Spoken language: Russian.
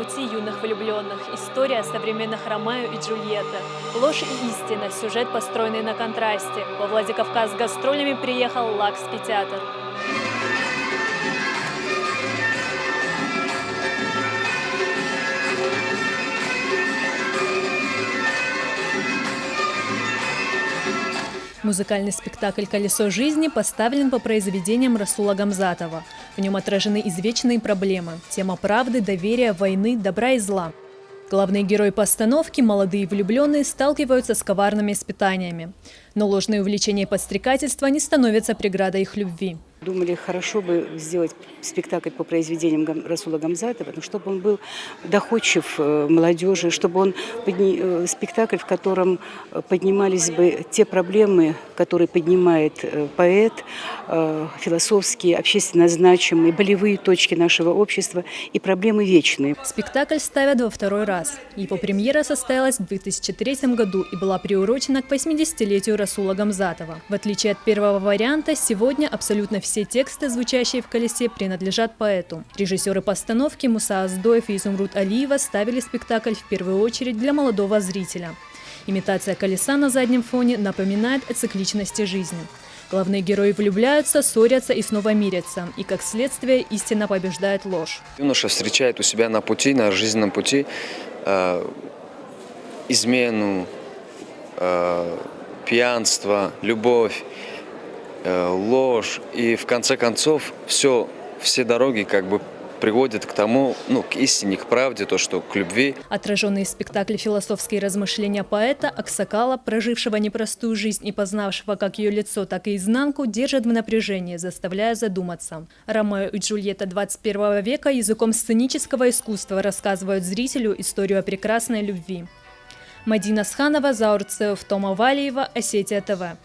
пути юных влюбленных. История современных Ромео и Джульетты. Ложь и истина. Сюжет, построенный на контрасте. Во Владикавказ с гастролями приехал Лакский театр. Музыкальный спектакль «Колесо жизни» поставлен по произведениям Расула Гамзатова. В нем отражены извечные проблемы – тема правды, доверия, войны, добра и зла. Главные герои постановки, молодые влюбленные, сталкиваются с коварными испытаниями. Но ложные увлечения и подстрекательства не становятся преградой их любви. Думали, хорошо бы сделать спектакль по произведениям Расула Гамзатова, но чтобы он был доходчив молодежи, чтобы он спектакль, в котором поднимались бы те проблемы, которые поднимает поэт, философские, общественно значимые, болевые точки нашего общества и проблемы вечные. Спектакль ставят во второй раз. Его премьера состоялась в 2003 году и была приурочена к 80-летию Расула Гамзатова. В отличие от первого варианта, сегодня абсолютно все тексты, звучащие в «Колесе», принадлежат поэту. Режиссеры постановки Муса Аздоев и Изумруд Алиева ставили спектакль в первую очередь для молодого зрителя. Имитация колеса на заднем фоне напоминает о цикличности жизни. Главные герои влюбляются, ссорятся и снова мирятся. И, как следствие, истина побеждает ложь. Юноша встречает у себя на пути, на жизненном пути измену, пьянство, любовь, ложь. И в конце концов все дороги как бы приводят к тому, к истине, к правде, к любви. Отраженные в спектакле философские размышления поэта Аксакала, прожившего непростую жизнь и познавшего как ее лицо, так и изнанку, держат в напряжении, заставляя задуматься. Ромео и Джульетта 21 века языком сценического искусства рассказывают зрителю историю о прекрасной любви. Мадина Сханова, Заур Цеов, Тома Валиева, Осетия ТВ.